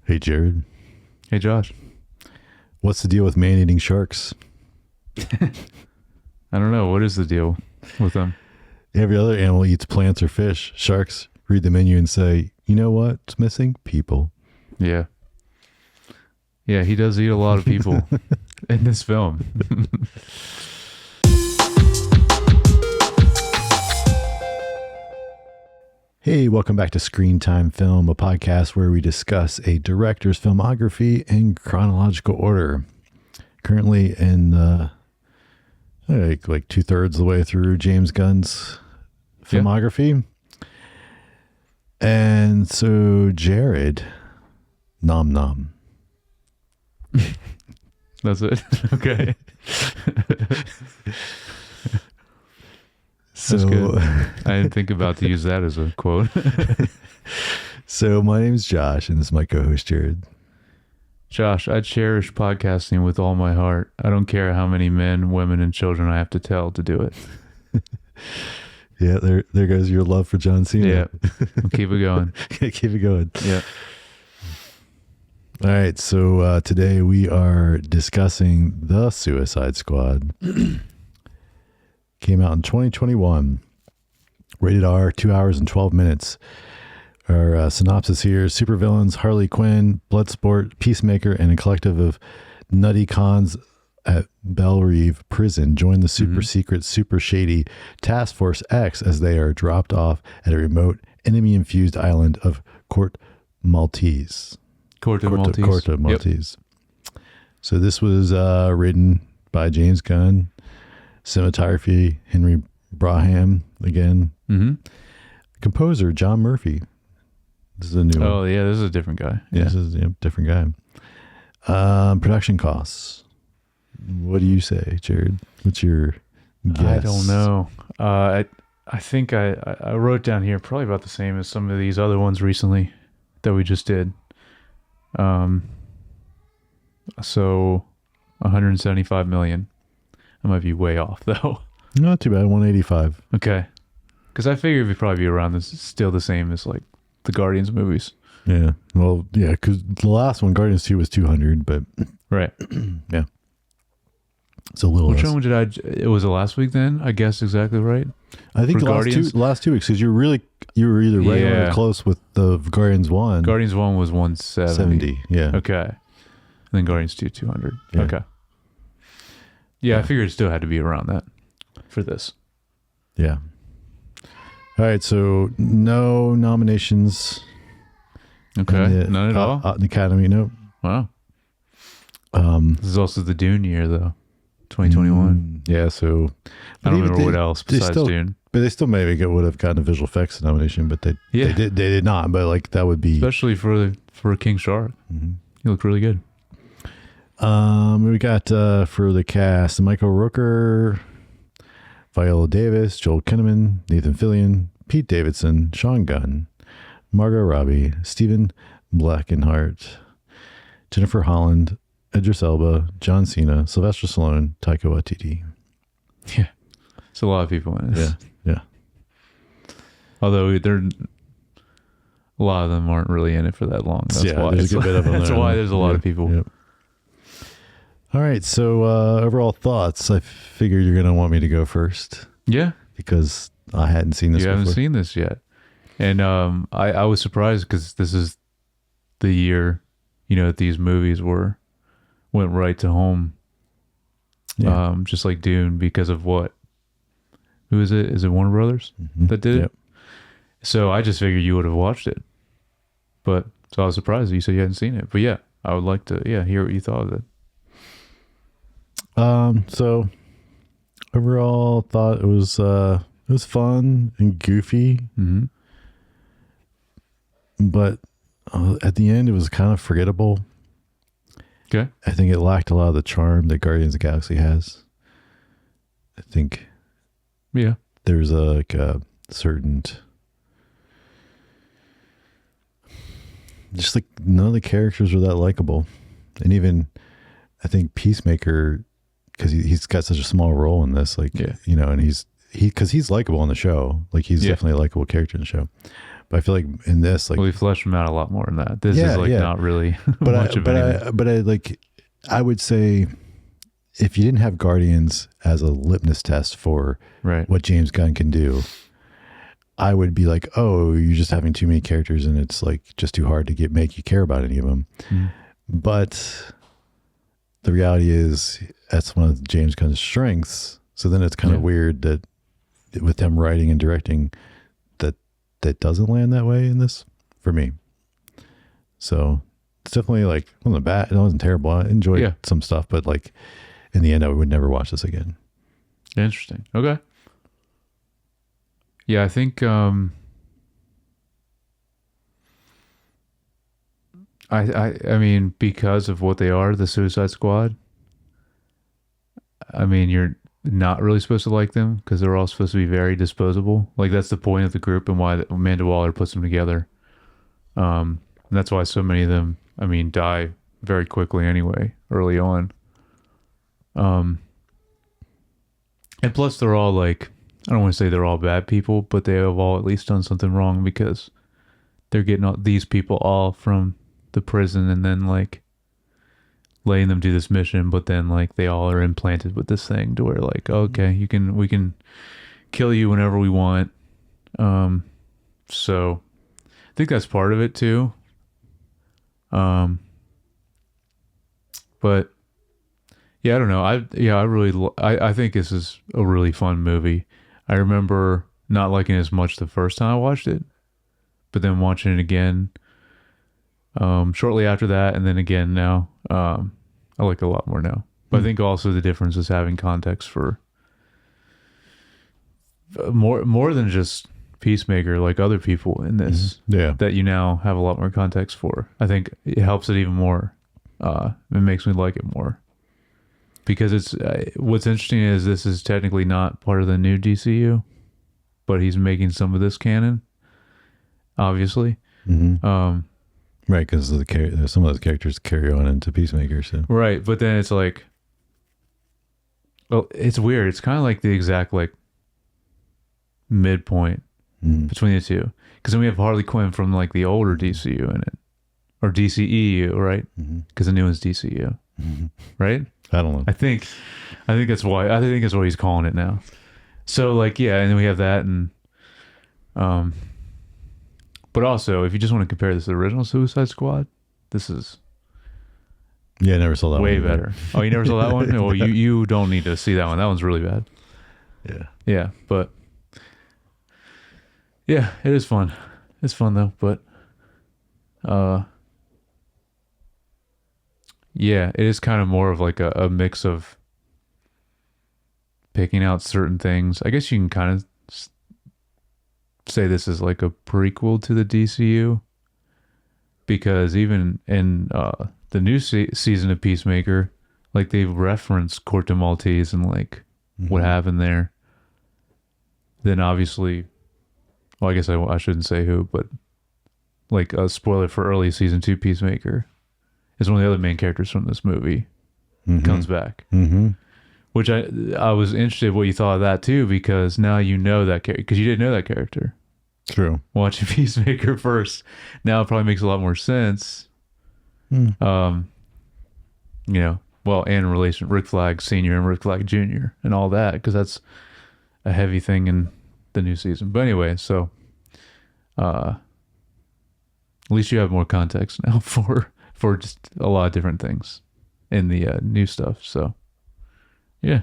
Hey, Jared. Hey, Josh. What's the deal with man-eating sharks? I don't know. What is the deal with them? Every other animal eats plants or fish. Sharks read the menu and say, you know what's missing? People. Yeah. Yeah, he does eat a lot of people in this film. Hey, welcome back to Screen Time Film, a podcast where we discuss a director's filmography in chronological order. Currently in like 2/3 of the way through James Gunn's filmography. Yeah. And so, Jared, nom nom. That's it. Okay. So, that's good. I didn't think about to use that as a quote. So my name is Josh, and this is my co-host Jared. Josh, I cherish podcasting with all my heart. I don't care how many men, women, and children I have to tell to do it. Yeah, there goes your love for John Cena. Yeah, we'll keep it going. Keep it going. Yeah. All right, so today we are discussing The Suicide Squad. Came out in 2021. Rated R, 2 hours and 12 minutes. Our synopsis here: supervillains Harley Quinn, Bloodsport, Peacemaker, and a collective of nutty cons at Belle Prison join the super secret, super shady Task Force X as they are dropped off at a remote, enemy-infused island of Corte Maltese. Corte Maltese. Yep. So this was written by James Gunn. Cinematography, Henry Braham again. Composer, John Murphy. This is a new one. Oh, yeah, this is a different guy. Yeah. This is a different guy. Production costs. What do you say, Jared? What's your guess? I don't know. I think I wrote down here probably about the same as some of these other ones recently that we just did. So 175 million. I might be way off though. Not too bad. 185. Okay. Because I figured it'd probably be around this, still the same as like the Guardians movies. Yeah. Well, yeah, because the last one, Guardians 2, was 200, but right. Yeah. It's a little Which less. one did it was the last week then? I guess exactly right. I think the last two weeks, because you were either right or close with the Guardians 1. Guardians 1 was 170. Yeah. Okay. And then Guardians 2, 200. Yeah. Okay. Yeah, I figured it still had to be around that for this. Yeah. All right, so no nominations. Okay, none at all? The Academy, nope. Wow. This is also the Dune year, though. 2021. Yeah, so... I don't remember what else besides Dune. But they still maybe would have gotten a visual effects nomination, but they did not. But like that would be... Especially for King Shark. He looked really good. We got for the cast, Michael Rooker, Viola Davis, Joel Kinnaman, Nathan Fillion, Pete Davidson, Sean Gunn, Margot Robbie, Stephen Blackkenhart, Jennifer Holland, Idris Elba, John Cena, Sylvester Stallone, Taika Waititi. Yeah, it's a lot of people in this. Yeah. Although a lot of them aren't really in it for that long. That's why there's a good bit of them. That's why there's a lot of people. Yep. All right, so overall thoughts. I figured you're going to want me to go first. Yeah. Because I hadn't seen this before. You haven't seen this yet. And I was surprised because this is the year, that these movies went right to home. Yeah. Just like Dune, because of what? Who is it? Is it Warner Brothers that did it? So I just figured you would have watched it. So I was surprised that you said you hadn't seen it. But yeah, I would like to hear what you thought of it. So overall thought it was fun and goofy, but at the end it was kind of forgettable. Okay. I think it lacked a lot of the charm that Guardians of the Galaxy has. I think there's a certain, just like none of the characters were that likable. And even I think Peacemaker, because he's got such a small role in this, and because he's likable in the show, like he's definitely a likable character in the show, But I feel like in this, like, we fleshed them out a lot more than that. This is like not really but much of anything. But I like, I would say, if you didn't have Guardians as a litmus test for Right. what James Gunn can do, I would be like, oh, you're just having too many characters and it's like just too hard to make you care about any of them. Mm. But the reality is that's one of James Gunn's strengths. So then it's kind of weird that with them writing and directing that doesn't land that way in this for me. So it's definitely like, it wasn't bad. It wasn't terrible. I enjoyed some stuff, but like in the end, I would never watch this again. Interesting. Okay. Yeah, I think I mean, because of what they are, the Suicide Squad, I mean, you're not really supposed to like them because they're all supposed to be very disposable. Like that's the point of the group and why Amanda Waller puts them together. And that's why so many of them, I mean, die very quickly anyway, early on. And plus they're all like, I don't want to say they're all bad people, but they have all at least done something wrong because they're getting all these people all from the prison and then like letting them do this mission, but then like they all are implanted with this thing to where like, okay, we can kill you whenever we want. So I think that's part of it too. But yeah, I don't know. I think this is a really fun movie. I remember not liking it as much the first time I watched it, but then watching it again, shortly after that, and then again now, I like it a lot more now. But I think also the difference is having context for more than just Peacemaker, like other people in this, that you now have a lot more context for. I think it helps it even more. It makes me like it more because it's what's interesting is this is technically not part of the new DCU, but he's making some of this canon, obviously. Right, because some of those characters carry on into Peacemaker. So. Right, but then it's like, well, it's weird. It's kind of like the exact like midpoint between the two, because then we have Harley Quinn from like the older DCU in it, or DCEU, right? Because the new one's DCU, right? I don't know. I think that's why. I think that's what he's calling it now. So like, yeah, and then we have that, and but also if you just want to compare this to the original Suicide Squad, this is I never saw that way one. better. Oh, you never saw that one? Well, you don't need to see that one. That one's really bad. Yeah, but yeah, it is fun. It's fun though, but yeah, it is kind of more of like a mix of picking out certain things. I guess you can kind of say this is like a prequel to the DCU, because even in the new season of Peacemaker, like they've referenced Corte Maltese and like what happened there. Then obviously, well, I guess I shouldn't say who, but like a spoiler for early season 2 Peacemaker is one of the other main characters from this movie comes back. Which I was interested what you thought of that too, because now you know that character, because you didn't know that character. True. Watching Peacemaker first, now it probably makes a lot more sense. You know, well, and in relation Rick Flag Sr. and Rick Flag Jr. and all that, because that's a heavy thing in the new season. But anyway, so at least you have more context now for just a lot of different things in the new stuff. So yeah.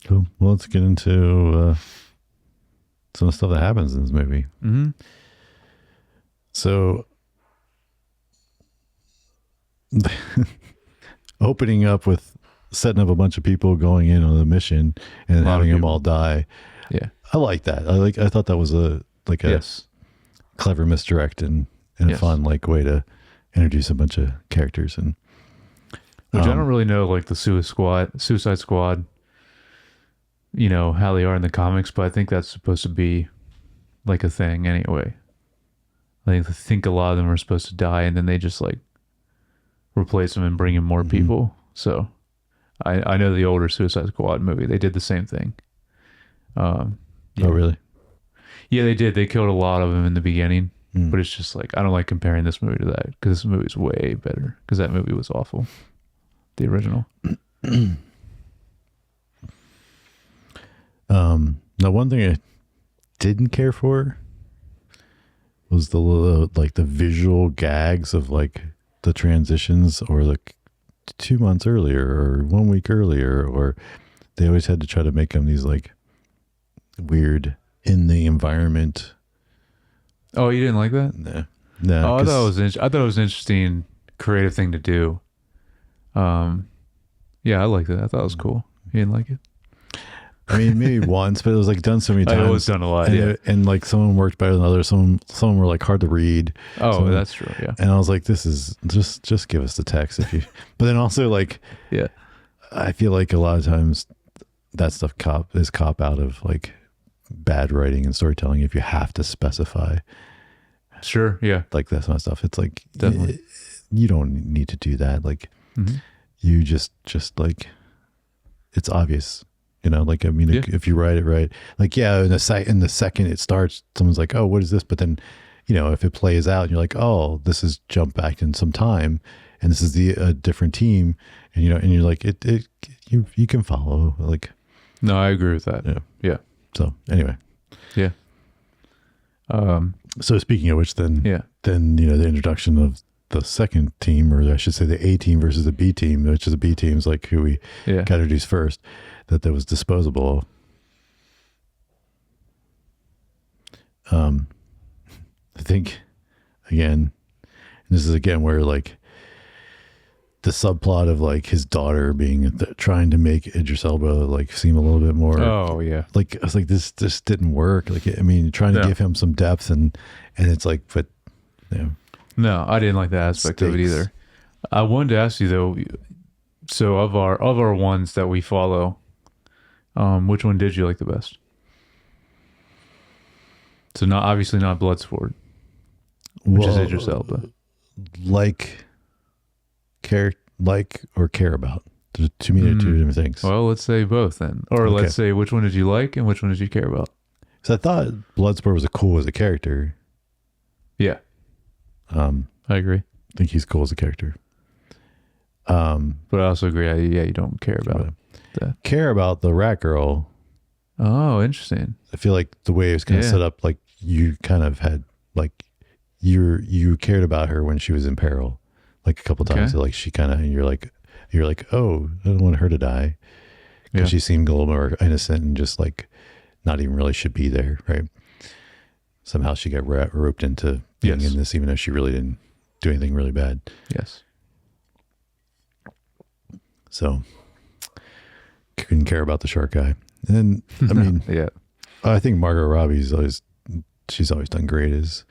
Cool. Well, let's get into some of the stuff that happens in this movie. So, opening up with setting up a bunch of people going in on the mission and having them all die. Yeah, I like that. I thought that was a clever misdirect and a fun like way to introduce a bunch of characters. And which I don't really know like the Suicide Squad, you know, how they are in the comics, but I think that's supposed to be like a thing anyway. I think a lot of them are supposed to die and then they just like replace them and bring in more people. So I know the older Suicide Squad movie, they did the same thing. Oh, really? Yeah, they did. They killed a lot of them in the beginning, Mm. but it's just like I don't like comparing this movie to that because this movie's way better. Because that movie was awful, the original. Now, one thing I didn't care for was the like the visual gags of like the transitions, or like 2 months earlier or 1 week earlier, or they always had to try to make them these like weird in the environment. Oh, you didn't like that? No. Oh, I thought it was an interesting, creative thing to do. Yeah, I liked it. I thought it was cool. You didn't like it? I mean, maybe once, but it was like done so many times. It was done a lot, and yeah. And like some of them worked better than others. Some were like hard to read. Oh, that's true. Yeah. And I was like, this is just give us the text if you. But then also like, Yeah. I feel like a lot of times that stuff is cop out of like bad writing and storytelling. If you have to specify, Sure. Yeah. like that kind of stuff, it's like Definitely. you don't need to do that. Like Mhm. you just like it's obvious. You know, like, I mean, Yeah. if you write it right, like, yeah, in the second it starts, someone's like, oh, what is this? But then, you know, if it plays out and you're like, oh, this is jump back in some time and this is a different team. And, you know, and you're like, you can follow, like, No, I agree with that. Yeah. Yeah. so anyway. Yeah. So speaking of which, then, Yeah. you know, the introduction of the second team, or I should say the A team versus the B team, which is the B team's like who we Yeah. got introduced first, that was disposable. I think again, this is again where like the subplot of like his daughter being trying to make Idris Elba like seem a little bit more. Oh yeah. Like I was like, this just didn't work. Like, I mean, trying to give him some depth and it's like, but yeah. No, I didn't like that aspect of it Stakes. either. I wanted to ask you though. So of our ones that we follow, which one did you like the best? So obviously not Bloodsport, which is Idris Elba. Like care about. To me, they're two different things. Well, let's say both then, or Okay. let's say which one did you like and which one did you care about? So I thought Bloodsport was cool as a character. Yeah, I I agree. think he's cool as a character. But I also agree. You don't care about that. Care about the rat girl. Oh, interesting. I feel like the way it was kind of Yeah. set up, like you kind of had like you cared about her when she was in peril, like a couple times. Okay. So like she kind of you're like, oh, I don't want her to die, because Yeah. she seemed a little more innocent and just like not even really should be there, right? Somehow she got roped into being Yes. in this, even though she really didn't do anything really bad. Yes. So couldn't care about the shark guy. And I mean, Yeah. I think Margot Robbie's she's always done great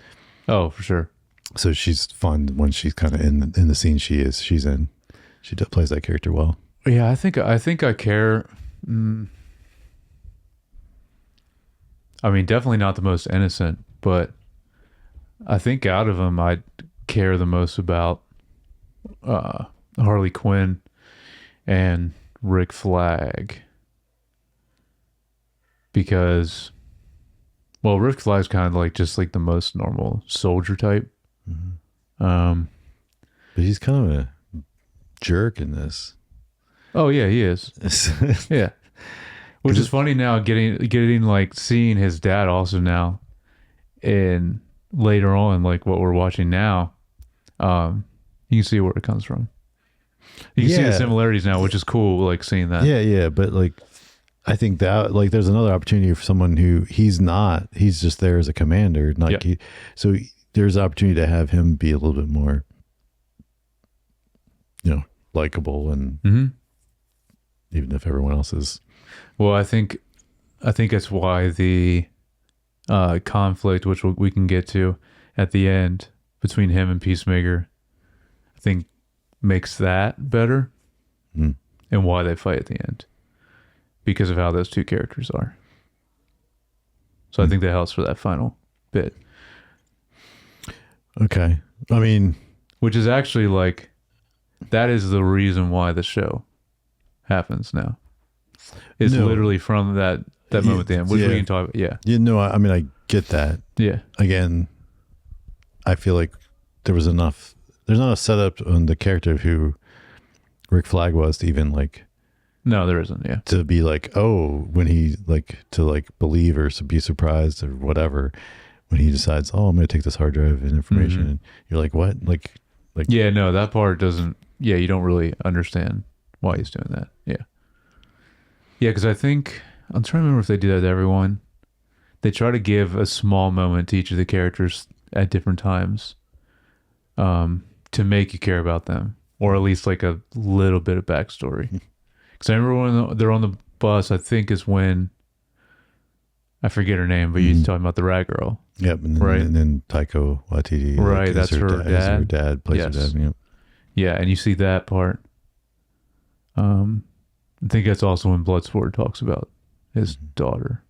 Oh, for sure. so she's fun when she's kind of in the scene she's in. She plays that character well. Yeah, I think I care. I mean, definitely not the most innocent, but I think out of them, I'd care the most about Harley Quinn and Rick Flag, because, well, Rick Flag's kind of like just like the most normal soldier type. But he's kind of a jerk in this. Oh yeah, he is. Yeah. Which is funny now, getting like seeing his dad also now, and later on, like what we're watching now, you can see where it comes from. You can see the similarities now, which is cool. Like seeing that. Yeah. But like, I think that like there's another opportunity for someone who he's just there as a commander, not so there's an opportunity to have him be a little bit more, likable, and even if everyone else is. Well, I think that's why the conflict, which we can get to at the end between him and Peacemaker, I think makes that better, and why they fight at the end, because of how those two characters are. So I think that helps for that final bit. Okay. I mean, Which is actually like, that is the reason why the show happens now. It's No. literally from that that moment at the end, which we can talk about. Yeah. You know, I mean, I get that. Yeah. Again, I feel like there's not a setup on the character of who Rick Flag was to even like. No, there isn't. Yeah. To be like, oh, when he like to like believe or be surprised or whatever, when he decides, oh, I'm going to take this hard drive and information, and you're like, what? Like, yeah, no, that part doesn't. Yeah, you don't really understand why he's doing that. Yeah. Yeah, because I think I'm trying to remember if they do that to everyone. They try to give a small moment to each of the characters at different times, to make you care about them, or at least like a little bit of backstory. Because I remember when they're on the bus, I think is when, I forget her name, but you're talking about the rat girl. Yep. And then, right. And then Taiko Waititi. Right. That's her dad. Her dad plays her dad. Yep. Yeah. And you see that part. I think that's also when Bloodsport talks about his daughter.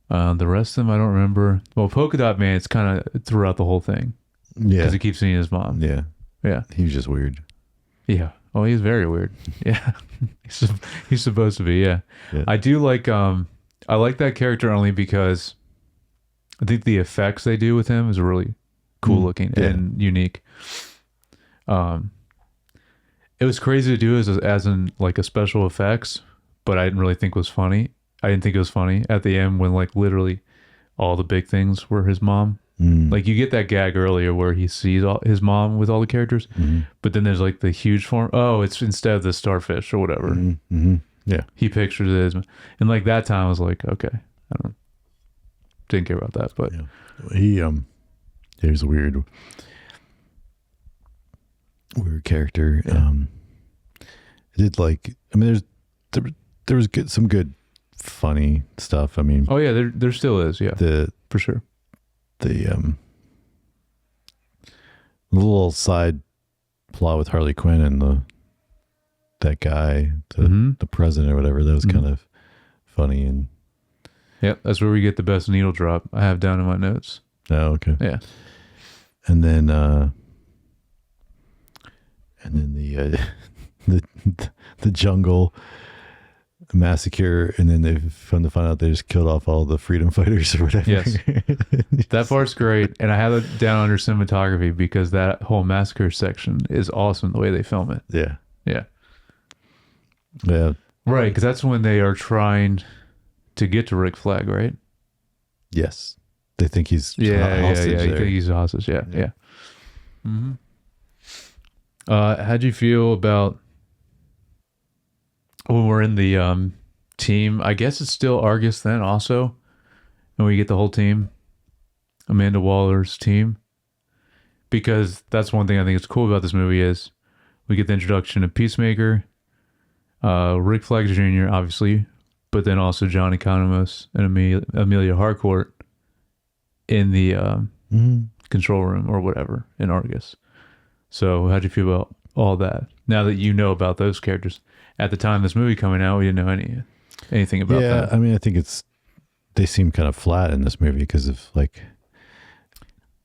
The rest of them, I don't remember. Well, Polka Dot Man, it's kind of throughout the whole thing. Yeah. Because he keeps seeing his mom. Yeah. Yeah. He was just weird. Yeah. Oh, he's very weird. Yeah. he's supposed to be. Yeah. I do like, I like that character only because I think the effects they do with him is really cool looking and unique. It was crazy to do as in like a special effects, but I didn't really think it was funny. I didn't think it was funny at the end when like literally all the big things were his mom. Like you get that gag earlier where he sees his mom with all the characters, but then there's like the huge form. Oh, it's instead of the starfish or whatever. Yeah, he pictures it as, and like that time I was like, okay, didn't care about that, but he was a weird character. It did like, I mean, there was some good funny stuff. I mean, oh yeah, there still is. Yeah, for sure. The little side plot with Harley Quinn and that guy, the president or whatever, that was kind of funny. And yeah, that's where we get the best needle drop. I have down in my notes. Oh, okay. Yeah. And then the jungle massacre, and then they find out they just killed off all the freedom fighters or whatever. Yes. That part's great. And I have it down under cinematography because that whole massacre section is awesome the way they film it. Yeah. Yeah. Yeah. Right, because that's when they are trying to get to Rick Flag, right? Yes. They think he's hostage. Yeah. There. You think he's a hostage. Yeah. How'd you feel about when we're in the team? I guess it's still Argus then also, and we get the whole team, Amanda Waller's team, because that's one thing I think is cool about this movie is we get the introduction of Peacemaker, Rick Flag Jr. obviously, but then also Johnny Economos and Amelia Harcourt in the control room or whatever in Argus. So how'd you feel about all that now that you know about those characters? At the time this movie coming out, we didn't know anything about that. Yeah, I mean, I think they seem kind of flat in this movie because of like,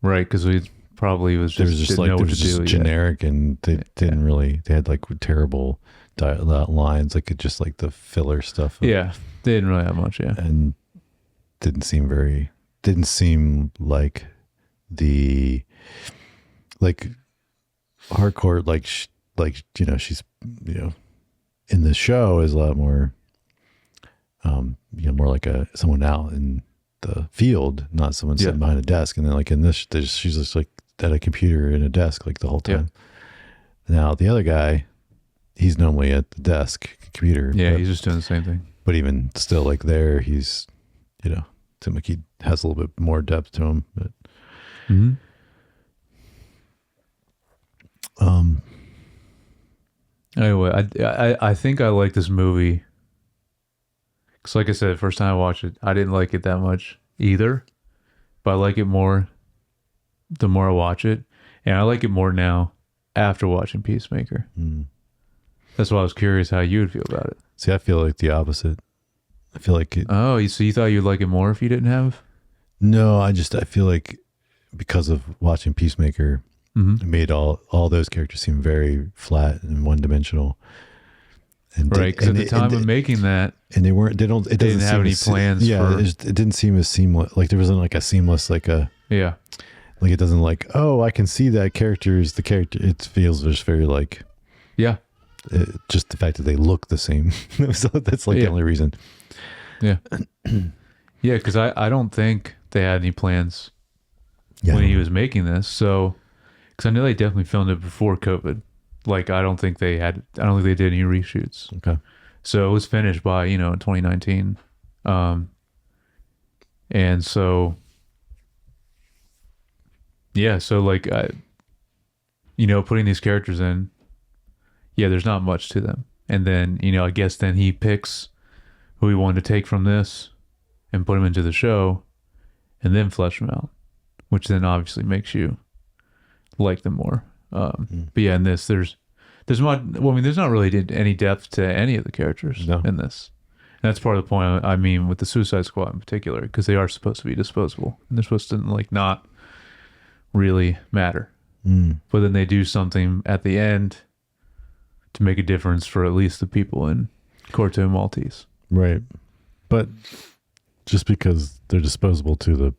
right? Because we probably was just generic, and they didn't really. They had like terrible lines, like just like the filler stuff. Yeah, they didn't really have much. Yeah, and didn't seem like the Harcourt, she's in the show is a lot more more like someone out in the field, not someone sitting behind a desk. And then like in this, she's just like at a computer in a desk like the whole time. Now the other guy, he's normally at the desk computer. Yeah, he's just doing the same thing. But even still, like there, he's seems like he has a little bit more depth to him. But anyway, I think I like this movie because, like I said, the first time I watched it, I didn't like it that much either, but I like it more the more I watch it, and I like it more now after watching Peacemaker. That's why I was curious how you would feel about it. See, I feel like the opposite. I feel like so you thought you'd like it more if you didn't have? No, I feel like because of watching Peacemaker, it made all those characters seem very flat and one-dimensional. And Right, because at the time of making that, and they weren't. They don't. It they doesn't didn't have seem any as- plans. Yeah, for, it didn't seem as seamless. Like there wasn't like a seamless like a. yeah, Like it doesn't like, oh, I can see that character is the character. It feels just very like, yeah, just the fact that they look the same. So that's like the only reason. yeah, yeah. Because I don't think they had any plans Yeah. when he was making this. So, because I know they definitely filmed it before COVID. Like I don't think they did any reshoots. Okay. So it was finished by 2019, and so. Yeah, so like, putting these characters in, there's not much to them. And then, I guess then he picks who he wanted to take from this and put him into the show and then flesh them out, which then obviously makes you like them more. But yeah, in this, there's not really any depth to any of the characters in this. And that's part of the point. I mean, with the Suicide Squad in particular, because they are supposed to be disposable and they're supposed to like not really matter. But then they do something at the end to make a difference for at least the people in Corto Maltese. Right. But just because they're disposable to the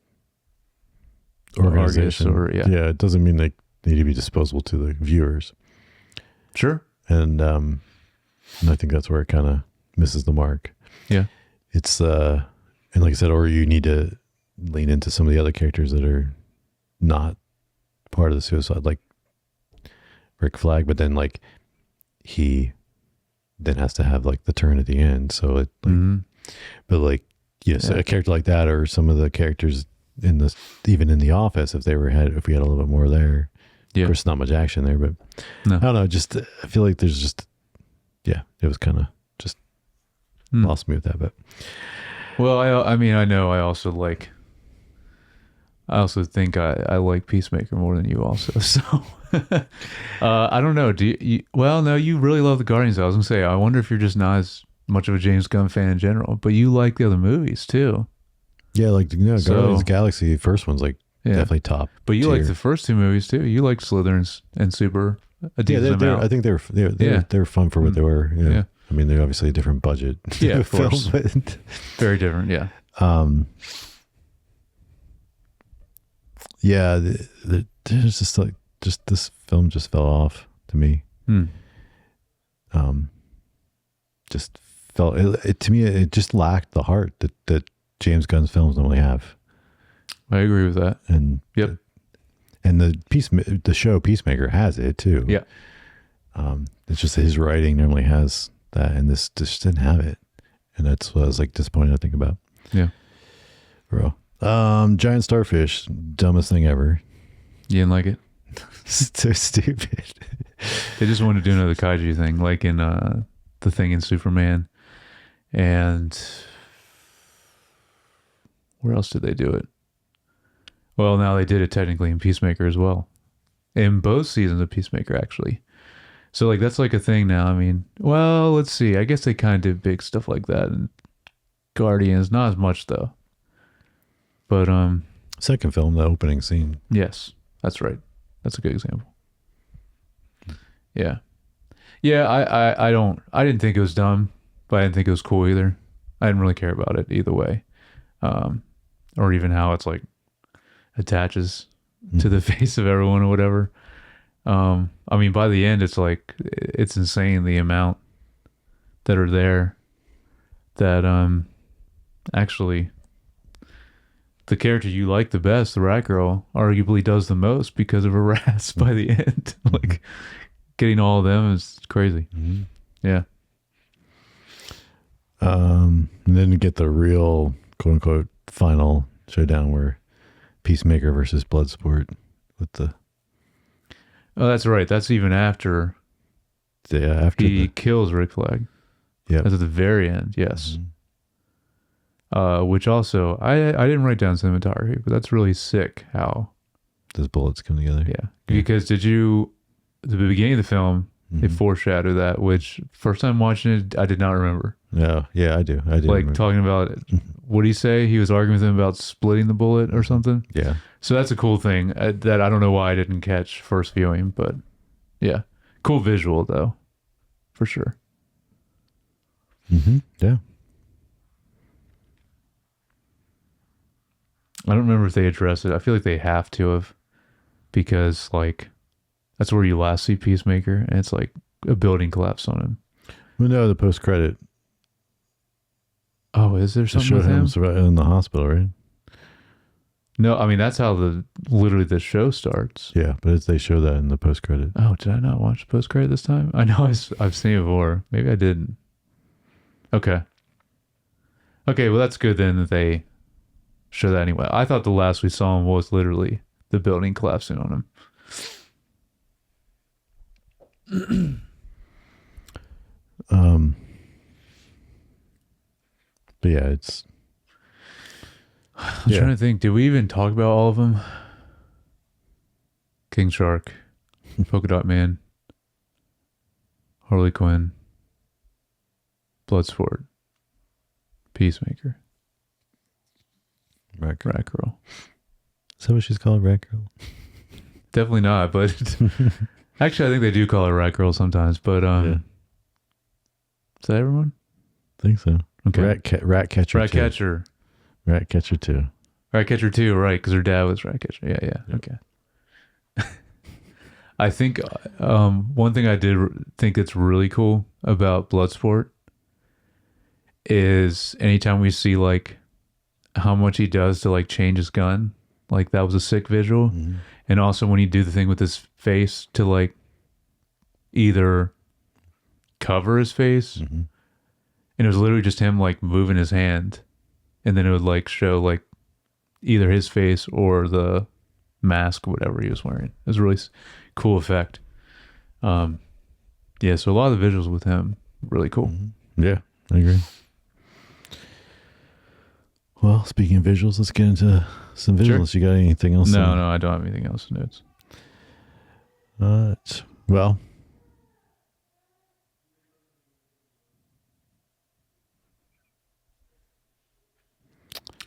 organization, it doesn't mean they need to be disposable to the viewers. Sure. And I think that's where it kind of misses the mark. Yeah. It's and like I said, or you need to lean into some of the other characters that are not part of the Suicide, like Rick Flag, but then like he then has to have like the turn at the end. So it like, but like, so a character like that, or some of the characters in the, even in The Office, if we had a little bit more there, of course, not much action there, but I don't know. Just, I feel like there's just, it was kind of just lost me with that, but. Well, I mean, I know I also think I like Peacemaker more than you also. So I don't know. Well, no, you really love the Guardians. I was gonna say, I wonder if you're just not as much of a James Gunn fan in general, but you like the other movies too. Yeah, like Guardians of the Galaxy, first one's like definitely top. But you tier. like the first two movies too. You like Slither and Super. I think they're fun for what they were. Yeah. I mean, they're obviously a different budget. Yeah, of course. But very different. Yeah. There's just like this film just fell off to me. Just felt to me. It just lacked the heart that James Gunn's films normally have. I agree with that. And and the show Peacemaker has it too. Yeah. It's just that his writing normally has that, and this just didn't have it, and that's what I was like disappointed to think about. Yeah. Bro. Giant starfish, dumbest thing ever. You didn't like it? So stupid. They just wanted to do another kaiju thing, like in the thing in Superman. And where else did they do it? Well, now they did it technically in Peacemaker as well. In both seasons of Peacemaker, actually. So like that's like a thing now. I mean, well, let's see. I guess they kind of did big stuff like that in Guardians. Not as much though. But second film, the opening scene. Yes, that's right. That's a good example. Yeah. Yeah, I didn't think it was dumb, but I didn't think it was cool either. I didn't really care about it either way. Or even how it's like attaches to the face of everyone or whatever. I mean, by the end, it's like, it's insane the amount that are there that actually the character you like the best, the Rat Girl, arguably does the most because of her rats by the end. Like, getting all of them is crazy. Yeah. And then you get the real quote unquote final showdown where Peacemaker versus Bloodsport with the. Oh, that's right. That's even after. After he kills Rick Flag. Yeah. That's at the very end. Yes. Which also I didn't write down cinematography, but that's really sick how those bullets come together. Yeah. Because at the beginning of the film, they foreshadow that, which first time watching it, I did not remember. No, yeah, I do. Like remember. Talking about it. What did he say? He was arguing with him about splitting the bullet or something. Yeah. So that's a cool thing that I don't know why I didn't catch first viewing, but yeah, cool visual though, for sure. Yeah. I don't remember if they address it. I feel like they have to have, because like that's where you last see Peacemaker, and it's like a building collapsed on him. Well, no, the post credit Oh, is there something with him? in the hospital, right? No, I mean that's how literally the show starts. Yeah, but they show that in the post credit. Oh, did I not watch the post credit this time? I know I've seen it before. Maybe I didn't. Okay. Okay, well that's good then that they show that anyway. I thought the last we saw him was literally the building collapsing on him. But yeah, it's. I'm trying to think. Did we even talk about all of them? King Shark, Polka Dot Man, Harley Quinn, Bloodsport, Peacemaker, Rat Girl. Is that what she's called, Rat Girl? Definitely not, but actually I think they do call her Rat Girl sometimes, but is that everyone? I think so. Okay. Rat Catcher. Rat Catcher. Rat Catcher 2. Rat Catcher 2, right, because her dad was Rat Catcher. Yeah. Okay. I think one thing I did think that's really cool about Bloodsport is anytime we see like how much he does to like change his gun, like that was a sick visual. Mm-hmm. And also when he do the thing with his face to like either cover his face, and it was literally just him like moving his hand, and then it would like show like either his face or the mask or whatever he was wearing. It was a really cool effect. Yeah, so a lot of the visuals with him really cool. Yeah, I agree. Well, speaking of visuals, let's get into some visuals. Sure. You got anything else? No, I don't have anything else in notes. Well,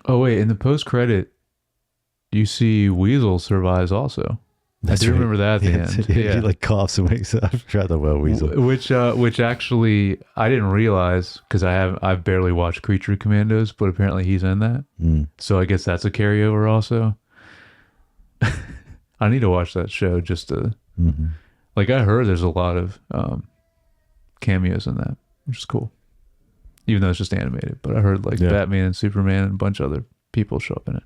oh wait, in the post credit, you see Weasel survives also. I do remember that at the end. Yeah, he like coughs and wakes up. I forgot about Weasel. Which actually I didn't realize because I've barely watched Creature Commandos, but apparently he's in that. So I guess that's a carryover also. I need to watch that show just to like I heard there's a lot of cameos in that, which is cool. Even though it's just animated, but I heard like Batman and Superman and a bunch of other people show up in it.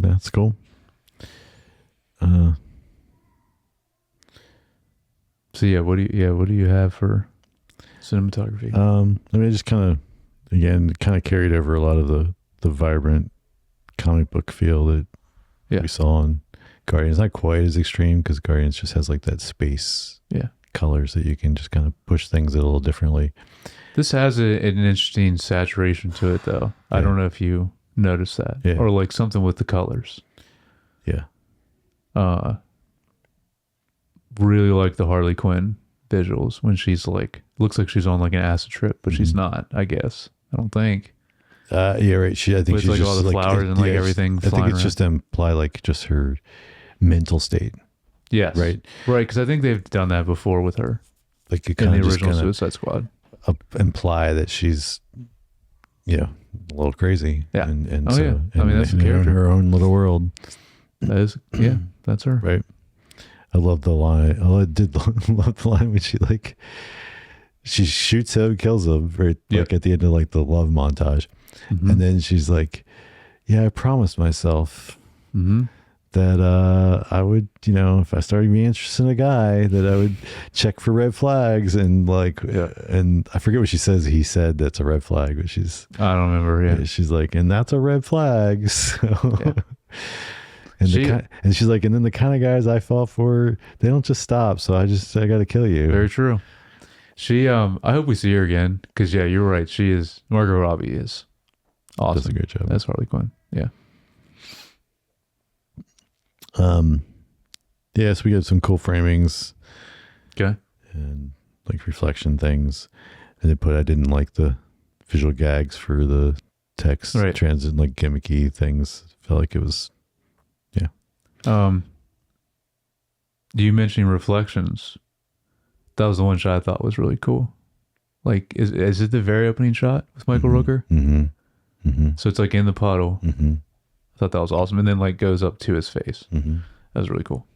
That's cool. So yeah, what do you have for cinematography? I mean, I just kind of carried over a lot of the vibrant comic book feel that we saw in Guardians. Not quite as extreme because Guardians just has like that space colors that you can just kind of push things a little differently. This has an interesting saturation to it though. I don't know if you noticed that or like something with the colors. Yeah. Really like the Harley Quinn visuals when she's like, looks like she's on like an acid trip, but she's not, I guess. I don't think. Yeah, right. I think she's like just all the flowers and like everything. I think it's around. just to imply like just her mental state. Yes. Right. Because I think they've done that before with her. Like it in kind the of original Suicide Squad. Imply that she's, a little crazy. Yeah. And I mean, that's the character. In her own little world. That is, that's her. Right. I love the line. I did love the line when she shoots him, kills him, right? Like at the end of like the love montage. And then she's like, yeah, I promised myself that I would, if I started being interested in a guy, that I would check for red flags and like, and I forget what she says. He said that's a red flag, but I don't remember. Yeah. She's like, and that's a red flag. So. And she's like, and then the kind of guys I fall for, they don't just stop. So I got to kill you. Very true. She, I hope we see her again because you're right. Margot Robbie is awesome. Does a great job. That's Harley Quinn. Yeah. Yeah. So we got some cool framings. Okay. And like reflection things, and I didn't like the visual gags for the text transit, like gimmicky things. Felt like it was. You mentioning reflections. That was the one shot I thought was really cool. Like, is it the very opening shot with Michael Rooker? So it's like in the puddle. I thought that was awesome. And then like goes up to his face. That was really cool.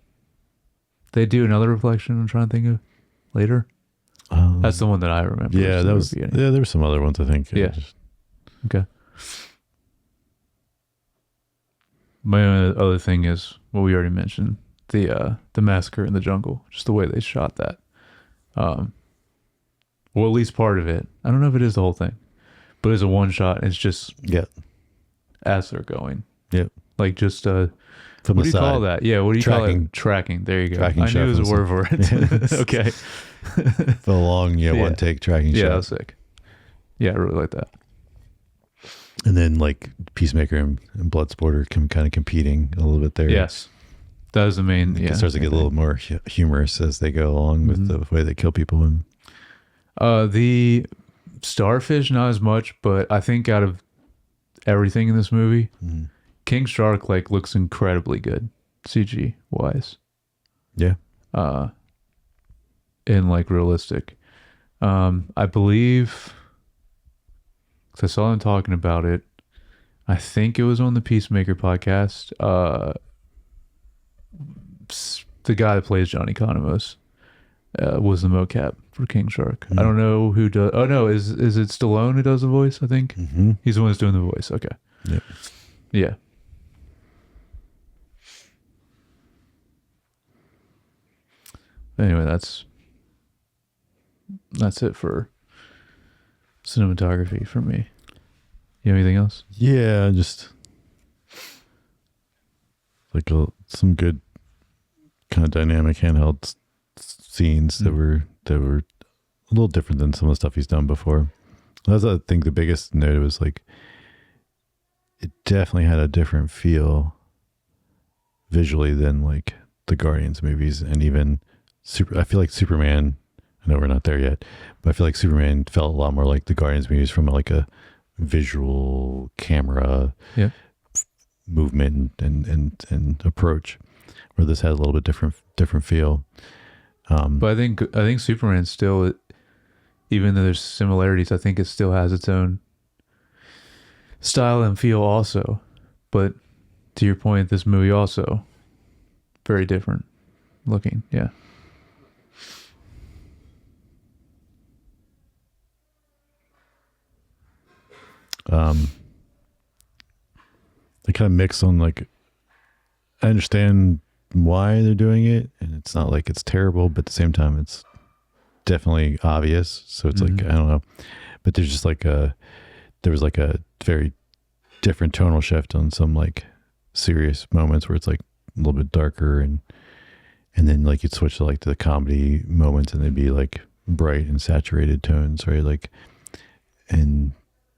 They do another reflection I'm trying to think of later. That's the one that I remember. Yeah, that was. Yeah, there were some other ones, I think. Yeah. Okay. My other thing is what we already mentioned, the massacre in the jungle, just the way they shot that. Well, at least part of it. I don't know if it is the whole thing, but it's a one shot. It's just as they're going. Yep. Like just from what the do you side. call that? Yeah, what do you call Tracking. it? Tracking. There you go. Tracking I knew there was a shot word for it. Okay. The long, one take tracking shot. Yeah, that was sick. Yeah, I really like that. And then like Peacemaker and Bloodsport are kind of competing a little bit there. Yes. That was the main. It starts to get a little more humorous as they go along with the way they kill people. And the starfish, not as much, but I think out of everything in this movie, King Shark like looks incredibly good, CG wise. Yeah. And like realistic. I believe, because I saw them talking about it. I think it was on the Peacemaker podcast. The guy that plays Johnny Economos was the mocap for King Shark. I don't know who does. Oh no, is it Stallone who does the voice? I think he's the one who's doing the voice. Okay. Yep. Yeah. Anyway, that's it for cinematography for me. You have anything else? Yeah, just like some good kind of dynamic handheld scenes that were a little different than some of the stuff he's done before. That's, I think, the biggest note was like it definitely had a different feel visually than like the Guardians movies, and even I feel like Superman. I know we're not there yet, but I feel like Superman felt a lot more like the Guardians movies from like a visual camera movement and approach, where this had a little bit different feel. But I think Superman still, even though there's similarities, I think it still has its own style and feel also. But to your point, this movie also very different looking. Yeah. They kind of mix on like, I understand why they're doing it, and it's not like it's terrible, but at the same time it's definitely obvious. So it's like, I don't know, but there's just like there was like a very different tonal shift on some like serious moments where it's like a little bit darker, and then like you'd switch to like the comedy moments and they'd be like bright and saturated tones, right? Like, and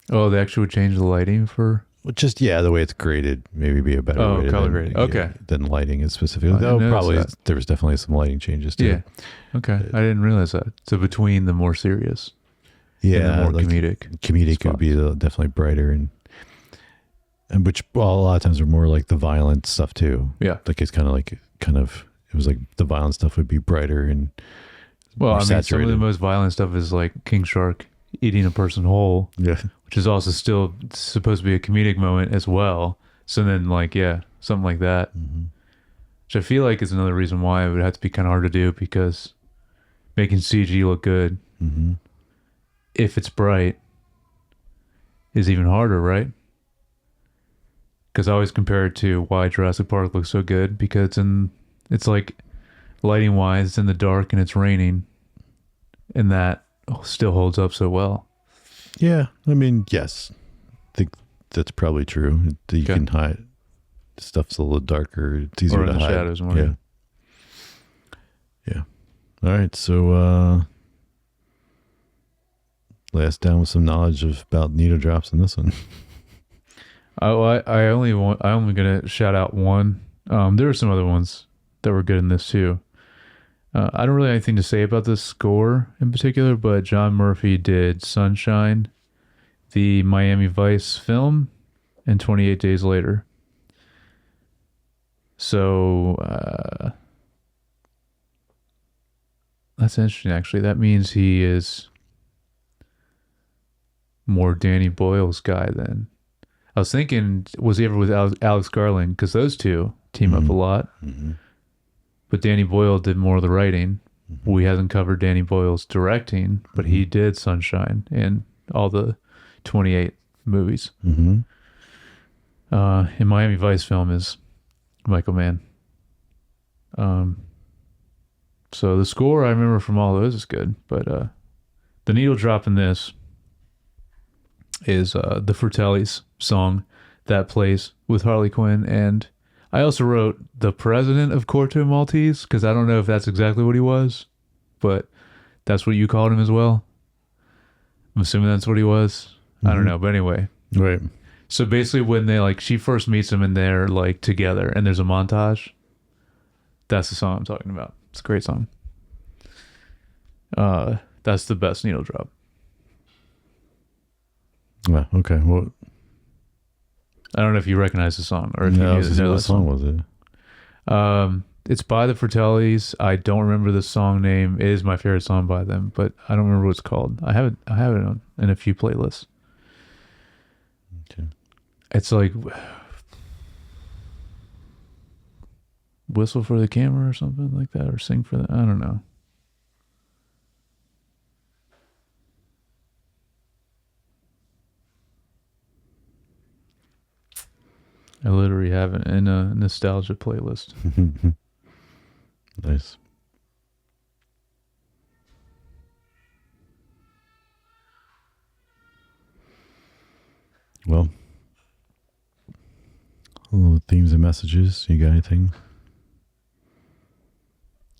they actually would change the lighting for. Well, just the way it's graded, maybe be a better way color grading. Okay. Than lighting is specifically. Though probably there was definitely some lighting changes too. Yeah. Okay. I didn't realize that. So between the more serious, and the more like comedic would be definitely brighter, and which a lot of times are more like the violent stuff too. Yeah. Like it's kind of it was like the violent stuff would be brighter and more saturated. Some of the most violent stuff is like King Shark eating a person whole. Yeah. Which is also still supposed to be a comedic moment as well. So then, like, something like that. Which I feel like is another reason why it would have to be kind of hard to do, because making CG look good, if it's bright, is even harder, right? Because I always compare it to why Jurassic Park looks so good, because it's like lighting wise, it's in the dark and it's raining, and that still holds up so well. Yeah, I mean, yes, I think that's probably true. You can hide stuff's a little darker. It's easier to hide. Shadows more. Yeah. All right, so last down with some knowledge about needle drops in this one. I'm only gonna shout out one. There were some other ones that were good in this too. I don't really have anything to say about the score in particular, but John Murphy did Sunshine, the Miami Vice film, and 28 Days Later. So that's interesting, actually. That means he is more Danny Boyle's guy then. I was thinking, was he ever with Alex Garland? Because those two team up a lot. Mm-hmm. But Danny Boyle did more of the writing. Mm-hmm. We hasn't covered Danny Boyle's directing, but he did Sunshine and all the 28 movies. Mm-hmm. In Miami Vice film is Michael Mann. So the score I remember from all those is good, but the needle drop in this is the Fratellis song that plays with Harley Quinn. And I also wrote the president of Corto Maltese, because I don't know if that's exactly what he was, but that's what you called him as well. I'm assuming that's what he was. I don't know, but anyway. Right. So basically when they like, she first meets him and they're like together and there's a montage, that's the song I'm talking about. It's a great song. That's the best needle drop. Well, okay. Well, I don't know if you recognize the song or if no, you know what that song was it? It's by the Fratellis. I don't remember the song name. It is my favorite song by them, but I don't remember what it's called. I have it in a few playlists. Okay. It's like Whistle for the Camera or something like that, or Sing for the, I don't know. I literally have it in a nostalgia playlist. Nice. Well, little themes and messages. You got anything?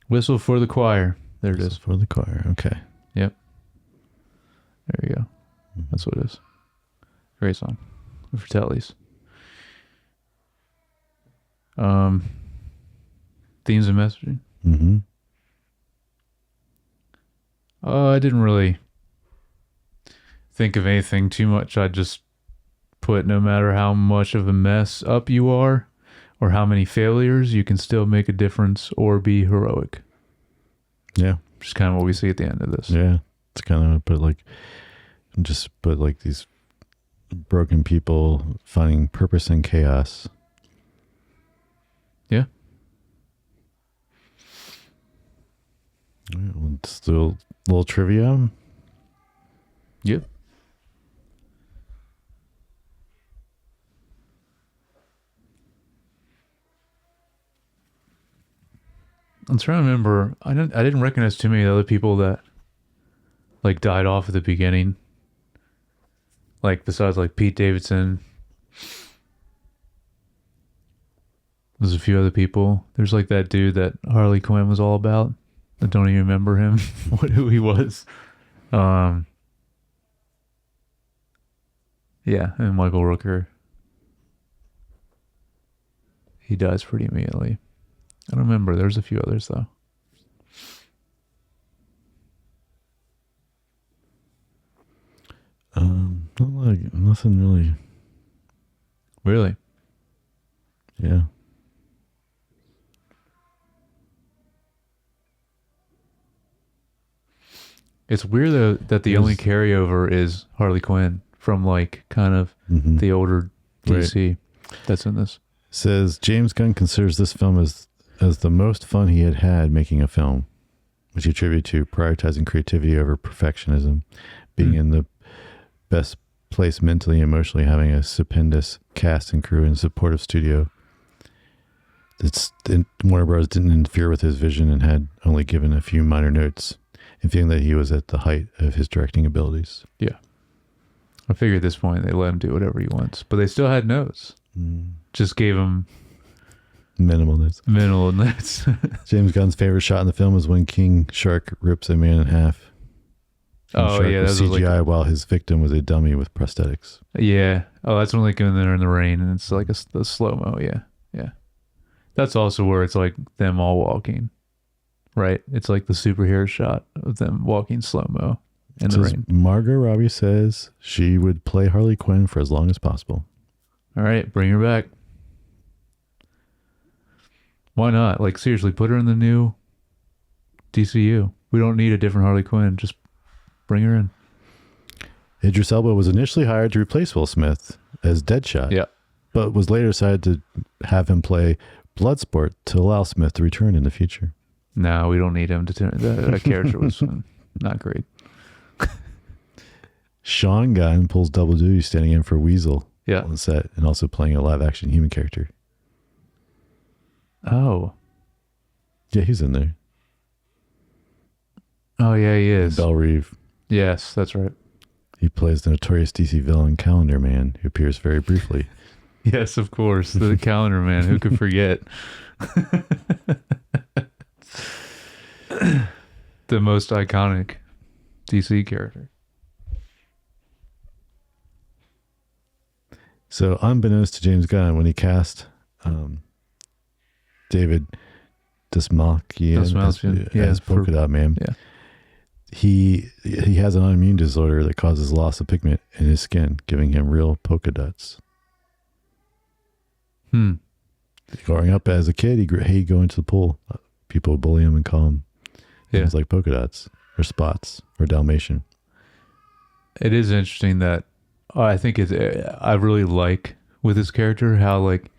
Whistle for the Choir. There it is. For the choir. Okay. Yep. There you go. That's what it is. Great song. The Fratellis. Themes and messaging. Mm-hmm. I didn't really think of anything too much. I just put no matter how much of a mess up you are or how many failures, you can still make a difference or be heroic. Yeah. Which is kind of what we see at the end of this. Yeah. It's kind of put like these broken people finding purpose in chaos. Yeah. Let's do a little trivia. Yep. I'm trying to remember. I didn't recognize too many of the other people that like died off at the beginning. Like besides like Pete Davidson. There's a few other people. There's like that dude that Harley Quinn was all about. I don't even remember him, who he was. Yeah, and Michael Rooker. He dies pretty immediately. I don't remember. There's a few others though. Nothing really. Really? Yeah. It's weird though that the only carryover is Harley Quinn from like kind of the older DC that's in this. Says James Gunn considers this film as the most fun he had making a film, which he attributed to prioritizing creativity over perfectionism, being in the best place mentally and emotionally, having a stupendous cast and crew and supportive studio. Warner Bros. Didn't interfere with his vision and had only given a few minor notes, and feeling that he was at the height of his directing abilities. Yeah. I figure at this point they let him do whatever he wants, but they still had notes. Just gave him minimal notes. James Gunn's favorite shot in the film is when King Shark rips a man in half. Oh yeah, that was CGI while his victim was a dummy with prosthetics. Yeah. Oh, that's when they go in there in the rain and it's like the slow mo. Yeah, yeah. That's also where it's like them all walking, right? It's like the superhero shot of them walking slow mo in the rain. Margot Robbie says she would play Harley Quinn for as long as possible. All right, bring her back. Why not? Like seriously, put her in the new DCU. We don't need a different Harley Quinn. Just bring her in. Idris Elba was initially hired to replace Will Smith as Deadshot, Yeah. but was later decided to have him play Bloodsport to allow Smith to return in the future. No, we don't need him to turn. That character was not great. Sean Gunn pulls double duty, standing in for Weasel Yeah. on set and also playing a live-action human character. Oh. Yeah, he's in there. Oh, yeah, he is. Belle Reeve. Yes, that's right. He plays the notorious DC villain Calendar Man, who appears very briefly. Yes, of course. The Calendar Man. Who could forget? The most iconic DC character. So, unbeknownst to James Gunn, when he cast David Dastmalchian as Polka Dot Man, yeah. he has an autoimmune disorder that causes loss of pigment in his skin, giving him real polka dots. Growing up as a kid, he'd go into the pool. People would bully him and call him things like polka dots or spots or Dalmatian. It is interesting that I think I really like with his character how like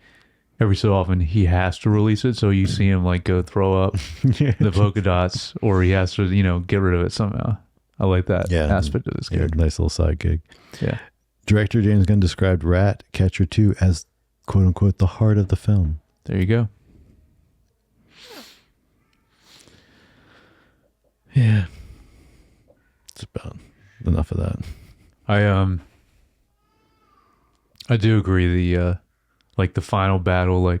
every so often he has to release it, so you see him like go throw up the polka dots, or he has to get rid of it somehow. I like that aspect of this character. Nice little side gig. Yeah. Director James Gunn described Ratcatcher 2 as quote unquote the heart of the film. There you go. Yeah. It's about enough of that. I do agree the like the final battle or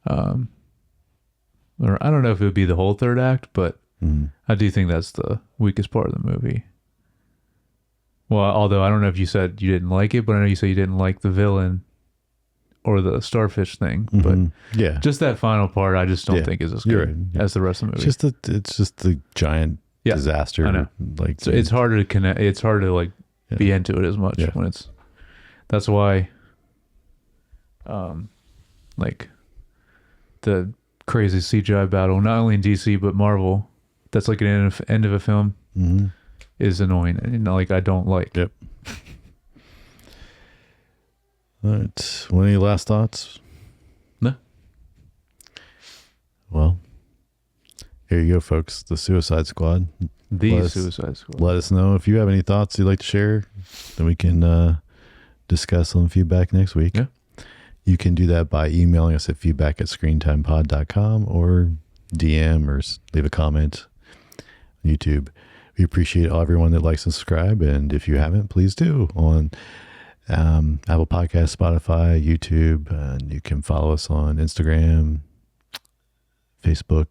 I don't know if it would be the whole third act, but I do think that's the weakest part of the movie. Well, although I don't know if you said you didn't like it, but I know you said you didn't like the villain or the starfish thing, but yeah, just that final part I just don't think is as good as the rest of the movie. It's just the giant disaster. I know. Like, so it's harder to connect. It's hard to like be into it as much when it's. That's why, like the crazy CGI battle, not only in DC but Marvel, that's like an end of a film, is annoying, and like I don't like. Yep. All right. Any last thoughts? No. Well, here you go, folks. The Suicide Squad. Suicide Squad. Let us know if you have any thoughts you'd like to share. Then we can discuss some feedback next week. Yeah. You can do that by emailing us at feedback@screentimepod.com or DM or leave a comment on YouTube. We appreciate everyone that likes and subscribe. And if you haven't, please do on Apple Podcasts, Spotify, YouTube, and you can follow us on Instagram, Facebook,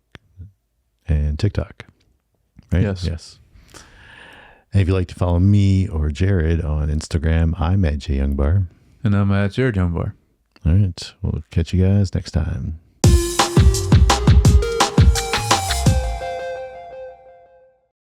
and TikTok. Right? Yes. And if you'd like to follow me or Jared on Instagram, I'm at JYoungBar. And I'm at Jared Youngbar. All right. We'll catch you guys next time.